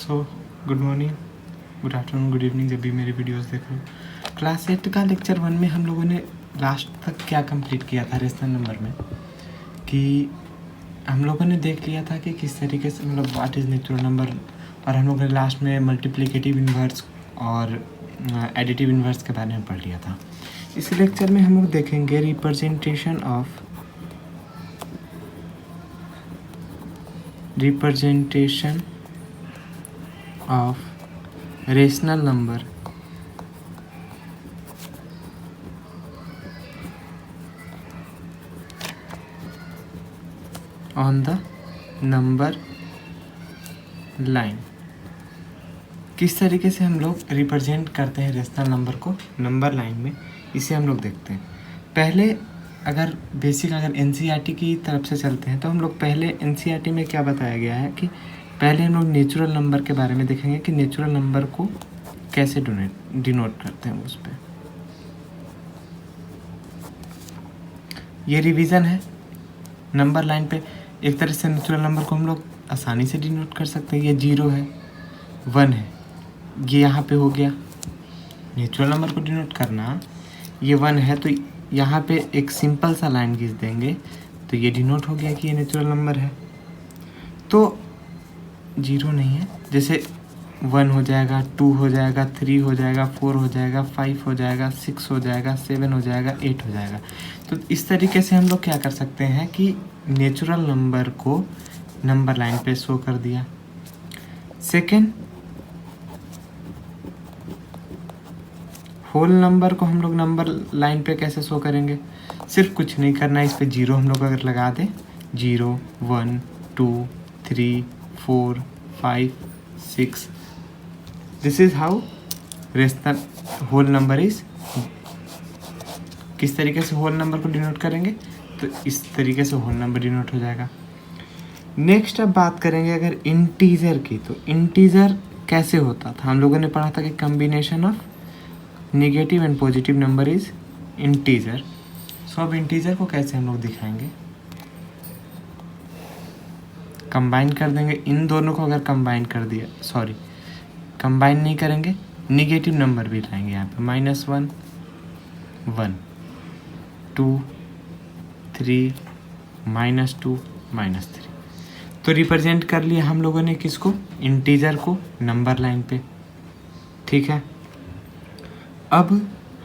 So good morning, good afternoon, good evening जब भी मेरे वीडियोस देख रहे हो। क्लास 8 का लेक्चर 1 में हम लोगों ने लास्ट तक क्या कंप्लीट किया था रेशनल नंबर में, कि हम लोगों ने देख लिया था कि किस तरीके से मतलब व्हाट इज़ नेचुरल नंबर, और हम लोगों ने लास्ट में मल्टीप्लिकेटिव इन्वर्स और एडिटिव इन्वर्स के बारे में पढ़ लिया था। इस लेक्चर में हम लोग देखेंगे representation of rational number on the number line. किस तरीके से हम लोग रिप्रेजेंट करते हैं रेशनल नंबर को नंबर लाइन में, इसे हम लोग देखते हैं। पहले अगर एनसीईआरटी की तरफ से चलते हैं तो हम लोग पहले एनसीईआरटी में क्या बताया गया है कि पहले हम लोग नेचुरल नंबर के बारे में देखेंगे कि नेचुरल नंबर को कैसे डिनोट करते हैं। उस पर ये रिवीजन है। नंबर लाइन पे एक तरह से नेचुरल नंबर को हम लोग आसानी से डिनोट कर सकते हैं। ये 0 है, 1 है, ये यहाँ पे हो गया। नेचुरल नंबर को डिनोट करना, ये 1 है तो यहाँ पे एक सिंपल सा लाइन खींच देंगे तो ये डिनोट हो गया कि ये नेचुरल नंबर है। तो 0 नहीं है, जैसे 1 हो जाएगा, 2 हो जाएगा, 3 हो जाएगा, 4 हो जाएगा, 5 हो जाएगा, 6 हो जाएगा, 7 हो जाएगा, 8 हो जाएगा। तो इस तरीके से हम लोग क्या कर सकते हैं कि नेचुरल नंबर को नंबर लाइन पे शो कर दिया। सेकेंड, होल नंबर को हम लोग नंबर लाइन पे कैसे शो करेंगे? सिर्फ कुछ नहीं करना है, इस पे 0 हम लोग अगर लगा दें, 0, 1, 2, 3, 4, 5, 6, this is how rational whole number is. किस तरीके से होल नंबर को डिनोट करेंगे? तो इस तरीके से होल नंबर डिनोट हो जाएगा। नेक्स्ट अब बात करेंगे अगर इंटीजर की, तो इंटीजर कैसे होता था? हम लोगों ने पढ़ा था कि combination of negative and positive number is integer. So अब इंटीजर को कैसे हम लोग दिखाएंगे? कंबाइन कर देंगे इन दोनों को। अगर कंबाइन कर दिया, सॉरी कंबाइन नहीं करेंगे, निगेटिव नंबर भी लाएंगे यहाँ पे, -1, 1, 2, 3, -2, -3। तो रिप्रेजेंट कर लिया हम लोगों ने किसको? इंटीजर को नंबर लाइन पे। ठीक है, अब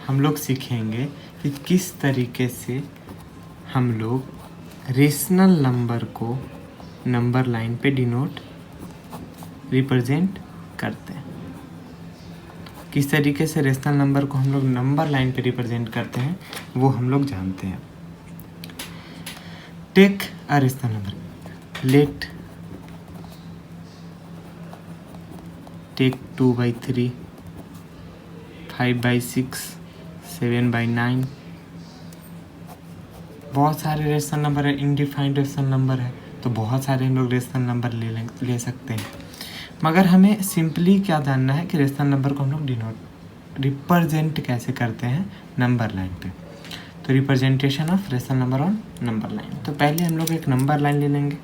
हम लोग सीखेंगे कि किस तरीके से हम लोग रेशनल नंबर को नंबर लाइन पे डिनोट रिप्रेजेंट करते हैं। किस तरीके से रेशनल नंबर को हम लोग नंबर लाइन पे रिप्रेजेंट करते हैं वो हम लोग जानते हैं। Take a rational number, let take 2/3, 5/6, 7/9। बहुत सारे रेशनल नंबर है, इनडिफाइंड रेशनल नंबर है, तो बहुत सारे हम लोग रेशनल नंबर ले सकते हैं। मगर हमें सिंपली क्या जानना है कि रेशनल नंबर को हम लोग रिप्रेजेंट कैसे करते हैं नंबर लाइन पे। तो representation of rational number on number line. तो पहले हम लोग एक नंबर लाइन ले लेंगे।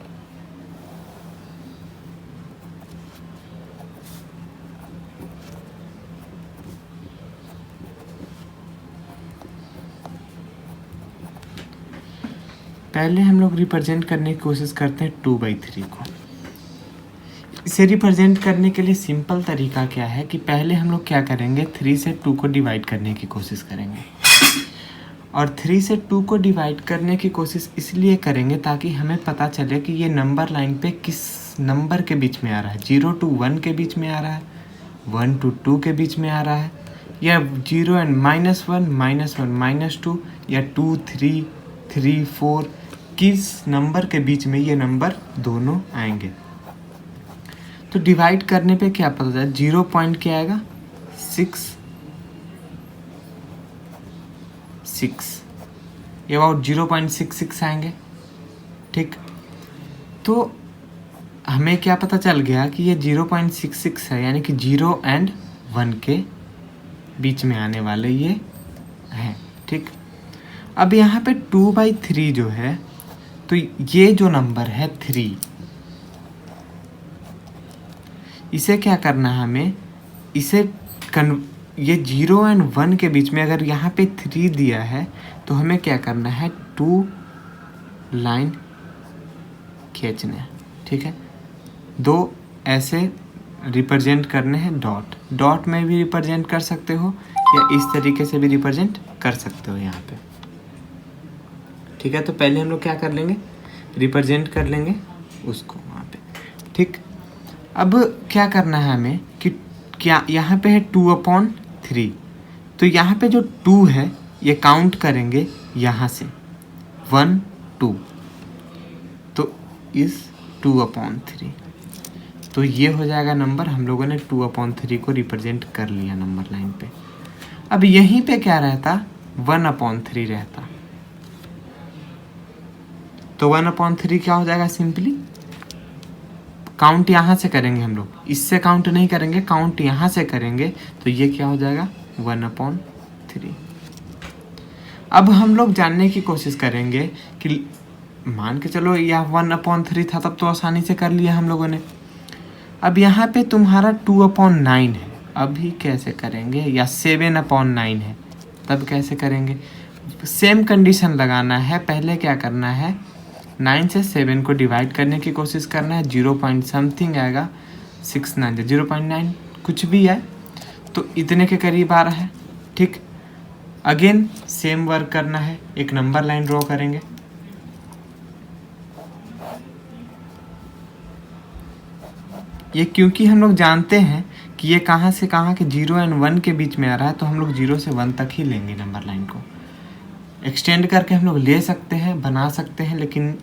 पहले हम लोग रिप्रेजेंट करने की कोशिश करते हैं 2/3 को। इसे रिप्रेजेंट करने के लिए सिंपल तरीका क्या है कि पहले हम लोग क्या करेंगे, 3 से 2 को डिवाइड करने की कोशिश करेंगे। और 3 से 2 को डिवाइड करने की कोशिश इसलिए करेंगे ताकि हमें पता चले कि ये नंबर लाइन पे किस नंबर के बीच में आ रहा है। 0 to 1 के बीच में आ रहा है, 1 to 2 के बीच में आ रहा है, या 0 and -1, -1, -2, या 2, 3, 3, 4, किस नंबर के बीच में ये नंबर दोनों आएंगे। तो डिवाइड करने पे क्या पता चला? 0 पॉइंट क्या आएगा? 6, ये अबाउट 0.66 आएंगे। ठीक, तो हमें क्या पता चल गया कि ये 0.66 है, यानी कि 0 and 1 के बीच में आने वाले ये हैं। ठीक, अब यहाँ पे 2/3 जो है, तो ये जो नंबर है 3, इसे क्या करना है हमें, इसे ये 0 एंड 1 के बीच में अगर यहाँ पे 3 दिया है तो हमें क्या करना है, 2 लाइन खींचना है, ठीक है। 2 ऐसे रिप्रेजेंट करने हैं, डॉट में भी रिप्रेजेंट कर सकते हो या इस तरीके से भी रिप्रेजेंट कर सकते हो यहाँ पे, ठीक है। तो पहले हम लोग क्या कर लेंगे, रिप्रेजेंट कर लेंगे उसको वहाँ पे, ठीक। अब क्या करना है हमें कि क्या यहाँ पे है 2/3, तो यहाँ पे जो 2 है ये काउंट करेंगे यहाँ से 1 2, तो इस 2/3, तो ये हो जाएगा नंबर। हम लोगों ने 2/3 को रिप्रेजेंट कर लिया नंबर लाइन पे। अब यहीं पे क्या रहता, 1/3 रहता, तो 1/3 क्या हो जाएगा, सिंपली काउंट यहाँ से करेंगे हम लोग, इससे काउंट नहीं करेंगे, काउंट यहाँ से करेंगे, तो ये क्या हो जाएगा 1/3। अब हम लोग जानने की कोशिश करेंगे कि मान के चलो यह 1/3 था, तब तो आसानी से कर लिया हम लोगों ने। अब यहाँ पे तुम्हारा 2/9 है, अभी कैसे करेंगे, या 7/9 है, तब कैसे करेंगे। सेम कंडीशन लगाना है, पहले क्या करना है, 9 से 7 को डिवाइड करने की कोशिश करना है, 0 पॉइंट समथिंग आएगा, 6 9 0.9 कुछ भी है, तो इतने के करीब आ रहा है, ठीक। अगेन सेम वर्क करना है, एक नंबर लाइन ड्रॉ करेंगे, ये क्योंकि हम लोग जानते हैं कि ये कहाँ से कहाँ के 0 एंड 1 के बीच में आ रहा है, तो हम लोग 0 से 1 तक ही लेंगे नंबर लाइन को। एक्सटेंड करके हम लोग ले सकते हैं, बना सकते हैं, लेकिन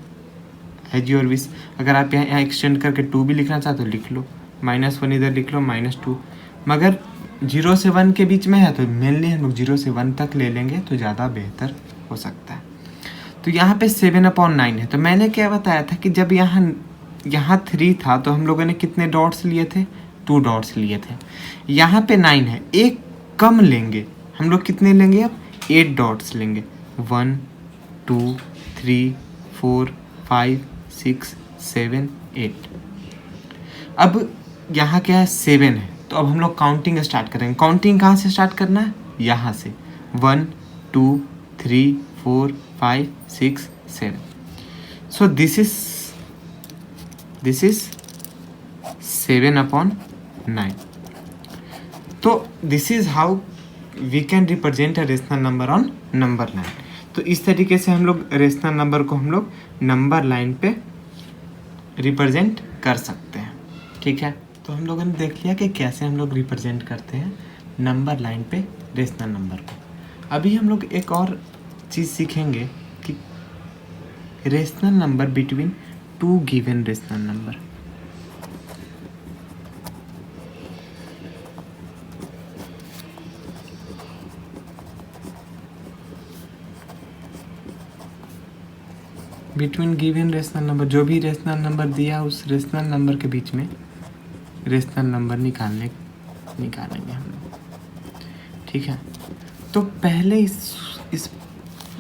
एज योर विश। अगर आप यहाँ एक्सटेंड करके 2 भी लिखना चाहते हो लिख लो, -1 इधर लिख लो, -2, मगर 0 से 1 के बीच में है तो मेनली हम लोग 0 से 1 तक ले लेंगे तो ज़्यादा बेहतर हो सकता है। तो यहाँ पे 7/9 है, तो मैंने क्या बताया था कि जब यहाँ 3 था तो हम लोगों ने कितने डॉट्स लिए थे, 2 डॉट्स लिए थे। यहाँ पे 9 है, एक कम लेंगे हम लोग, कितने लेंगे अब, 8 डॉट्स लेंगे, 1 2 3 4 5 6 7 8। अब यहाँ क्या है, 7 है, तो अब हम लोग काउंटिंग स्टार्ट करेंगे। काउंटिंग कहाँ से स्टार्ट करना है, यहाँ से 1 2 3 4 5 6 7। So this is 7/9। तो this is how we can represent a rational number on number line. तो इस तरीके से हम लोग रेशनल नंबर को हम लोग नंबर लाइन पे रिप्रेजेंट कर सकते हैं, ठीक है। तो हम लोगों ने देख लिया कि कैसे हम लोग रिप्रेजेंट करते हैं नंबर लाइन पे रेशनल नंबर को। अभी हम लोग एक और चीज़ सीखेंगे कि rational number between 2 given rational number. Between given rational number, जो भी रेशनल नंबर दिया उस रेशनल नंबर के बीच में रेशनल नंबर निकालेंगे हम लोग, ठीक है। तो पहले इस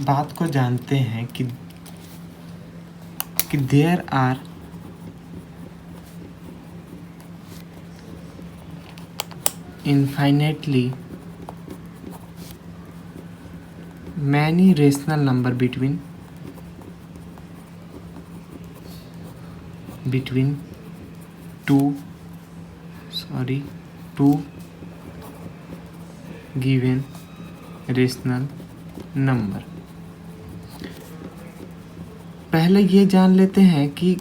बात को जानते हैं कि there are infinitely many rational number between two given rational number। पहले ये जान लेते हैं कि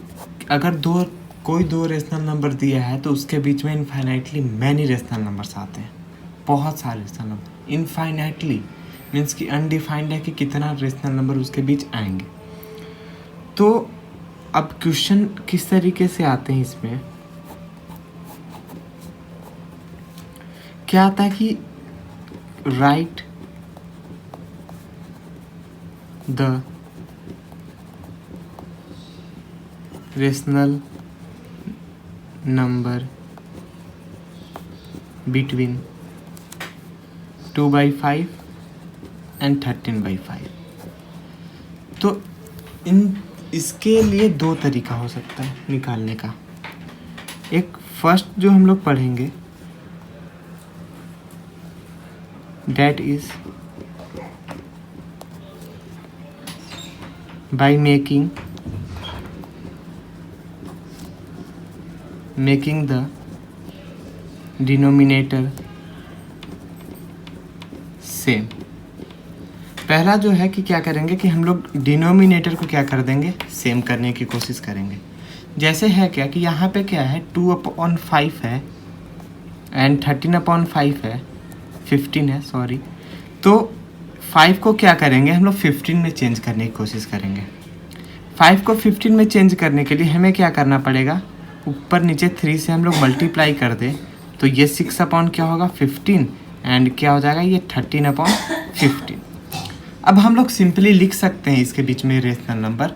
अगर कोई दो रेशनल नंबर दिया है तो उसके बीच में इनफाइनाइटली मैनी रेशनल नंबर्स आते हैं, बहुत सारे रेशनल नंबर। इनफाइनाइटली मीन्स कि अनडिफाइंड है कि कितना रेशनल नंबर उसके बीच आएंगे। तो अब क्वेश्चन किस तरीके से आते हैं, इसमें क्या आता है कि right the rational number between 2/5 and 13/5। तो इसके लिए 2 तरीका हो सकता है निकालने का। एक फर्स्ट जो हम लोग पढ़ेंगे that is by making the denominator same. पहला जो है कि क्या करेंगे कि हम लोग डिनोमिनेटर को क्या कर देंगे, सेम करने की कोशिश करेंगे। जैसे है क्या कि यहाँ पे क्या है 2/5 है एंड 13/5 है, 15 है सॉरी। तो 5 को क्या करेंगे हम लोग 15 में चेंज करने की कोशिश करेंगे। 5 को 15 में चेंज करने के लिए हमें क्या करना पड़ेगा, ऊपर नीचे 3 से हम लोग मल्टीप्लाई कर दें तो ये 6 क्या होगा 15 एंड क्या हो जाएगा ये 13/15। अब हम लोग सिंपली लिख सकते हैं इसके बीच में रेशनल नंबर,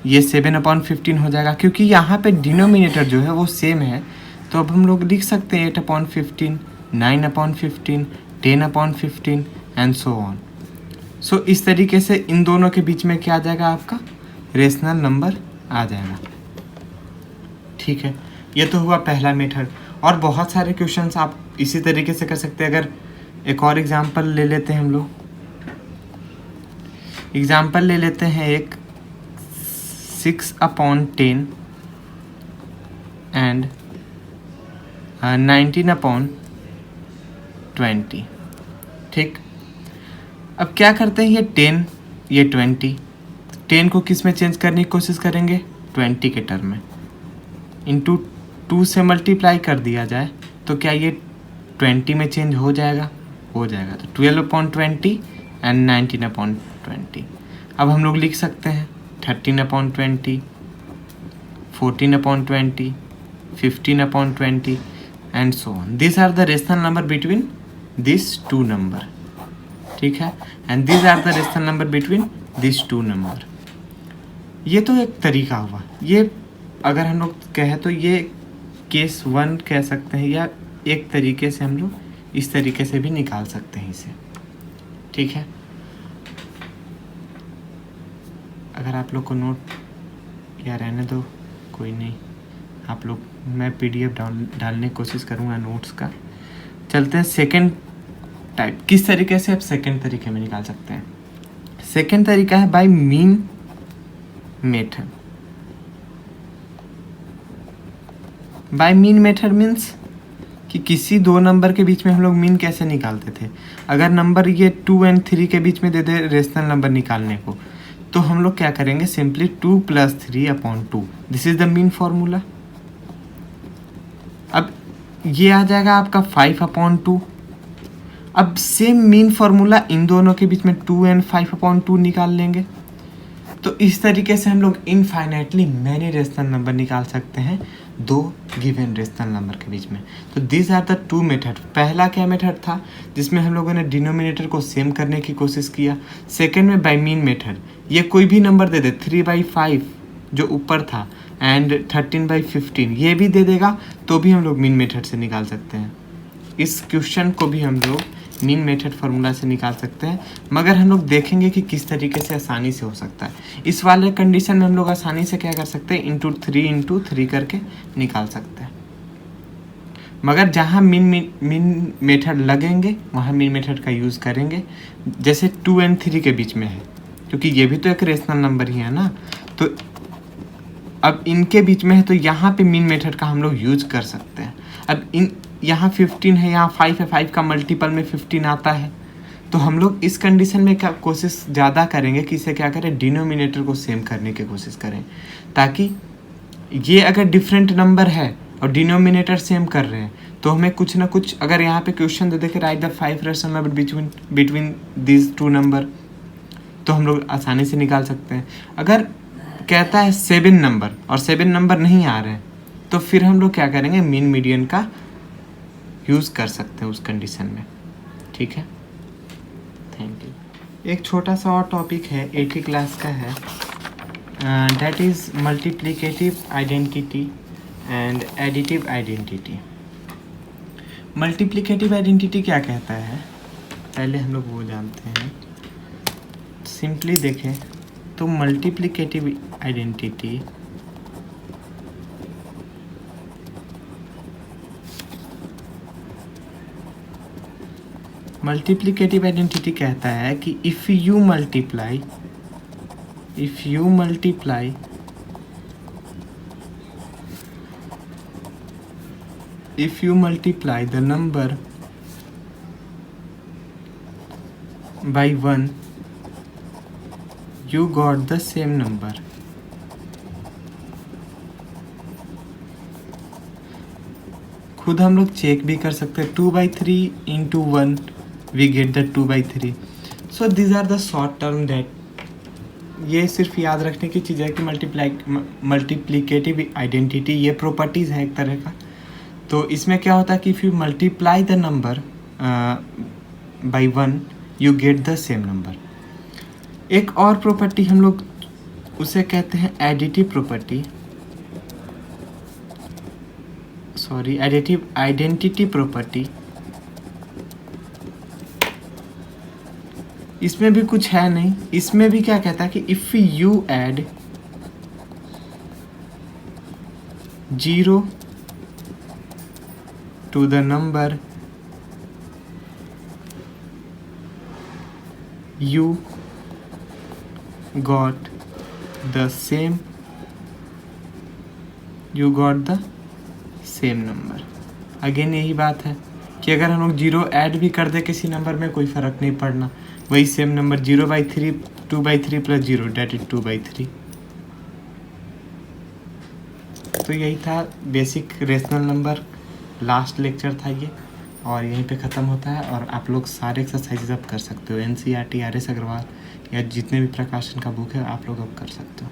ये 7/15 हो जाएगा क्योंकि यहाँ पे डिनोमिनेटर जो है वो सेम है। तो अब हम लोग लिख सकते हैं 8/15, 9/15, 10/15 एंड सो ऑन। सो इस तरीके से इन दोनों के बीच में क्या आ जाएगा, आपका रेशनल नंबर आ जाएगा। ठीक है, ये तो हुआ पहला मेथड। और बहुत सारे क्वेश्चंस आप इसी तरीके से कर सकते हैं। अगर एक और एग्जांपल ले लेते हैं हम लोग, एग्जांपल ले लेते हैं एक 6/10 एंड 19/20। ठीक, अब क्या करते हैं ये 10 ये 20, 10 को किस में चेंज करने की कोशिश करेंगे 20 के टर्म में, इंटू 2 से मल्टीप्लाई कर दिया जाए तो क्या ये 20 में चेंज हो जाएगा, हो जाएगा। तो 12/20 एंड 19/20। अब हम लोग लिख सकते हैं 13/20, 14/20, 15/20 and so on. This are the rational number between this two number. ठीक है, and this are the rational number between this two number. ये तो एक तरीका हुआ। ये अगर हम लोग कहें तो ये केस 1 कह सकते हैं, या एक तरीके से हम लोग इस तरीके से भी निकाल सकते हैं इसे। ठीक है, अगर आप लोग को नोट या रहने दो कोई नहीं, आप लोग मैं PDF डालने की कोशिश करूँगा नोट्स का। चलते हैं सेकंड टाइप। किस तरीके से आप सेकंड तरीके में निकाल सकते हैं। सेकंड तरीका है by mean method. By mean method means कि किसी दो नंबर के बीच में हम लोग मीन कैसे निकालते थे। अगर नंबर ये 2 और 3 के बीच में दे दे रेशनल नंबर निकालने को, तो हम लोग क्या करेंगे simply 2 + 3/2, this is the mean formula. अब ये आ जाएगा आपका 5/2। अब सेम मीन फॉर्मूला इन दोनों के बीच में 2 और 5/2 निकाल लेंगे। तो इस तरीके से हम लोग इनफाइनाइटली मैनी रेशनल नंबर निकाल सकते हैं दो गिवन रेशनल नंबर के बीच में। तो this are the two method. पहला क्या मेथड था जिसमें हम लोगों ने डिनोमिनेटर को सेम करने की कोशिश किया। सेकंड में बाय मीन मेथड, ये कोई भी नंबर दे दे 3/5 जो ऊपर था एंड 13/15 ये भी दे देगा तो भी हम लोग मीन मेथड से निकाल सकते हैं। इस क्वेश्चन को भी हम लोग मीन मेथड फार्मूला से निकाल सकते हैं, मगर हम लोग देखेंगे कि किस तरीके से आसानी से हो सकता है। इस वाले कंडीशन में हम लोग आसानी से क्या कर सकते हैं, इंटू 3 करके निकाल सकते हैं। मगर जहाँ मीन मेथड लगेंगे वहाँ मीन मेथड का यूज़ करेंगे। जैसे 2 और 3 के बीच में है, क्योंकि ये भी तो एक रेशनल नंबर ही है ना, तो अब इनके बीच में है तो यहाँ पे मीन मेथड का हम लोग यूज कर सकते हैं। अब यहाँ 15 है, यहाँ 5 है, 5 का मल्टीपल में 15 आता है, तो हम लोग इस कंडीशन में क्या कोशिश ज़्यादा करेंगे कि इसे क्या करें, डिनोमिनेटर को सेम करने की कोशिश करें, ताकि ये अगर डिफरेंट नंबर है और डिनोमिनेटर सेम कर रहे हैं तो हमें कुछ ना कुछ, अगर यहाँ पे क्वेश्चन दे दे के write the 5 rational number between this two number, तो हम लोग आसानी से निकाल सकते हैं। अगर कहता है 7 नंबर और 7 नंबर नहीं आ रहे हैं तो फिर हम लोग क्या करेंगे, मीन मीडियन का यूज़ कर सकते हैं उस कंडीशन में। ठीक है, थैंक यू। एक छोटा सा और टॉपिक है, 8वीं क्लास का है, that is multiplicative identity and additive identity. Multiplicative identity क्या कहता है, पहले हम लोग वो जानते हैं। सिंपली देखें तो मल्टीप्लिकेटिव आइडेंटिटी मल्टीप्लिकेटिव आइडेंटिटी कहता है कि if you multiply the number by 1 you got the same number. खुद हम लोग चेक भी कर सकते हैं 2/3 into 1 we get the 2/3. So these are the short term that ये सिर्फ याद रखने की चीज़ है कि मल्टीप्लिकेटिव आइडेंटिटी ये प्रॉपर्टीज़ है एक तरह का। तो इसमें क्या होता है कि if you multiply the number by 1 you get the same number. एक और प्रॉपर्टी हम लोग उसे कहते हैं additive property, additive identity property. इसमें भी कुछ है नहीं, इसमें भी क्या कहता है कि if you add 0 to the number you got the same number। Again यही बात है कि अगर हम लोग 0 ऐड भी कर दे किसी नंबर में कोई फ़र्क नहीं पड़ना, वही सेम नंबर 0/3 2/3 + 0 डेट इज 2/3। तो यही था basic rational number, last lecture था ये, और यहीं पे ख़त्म होता है। और आप लोग सारे एक्सरसाइजेज अब कर सकते हो, NCERT RS अग्रवाल या जितने भी प्रकाशन का बुक है आप लोग अब कर सकते हो।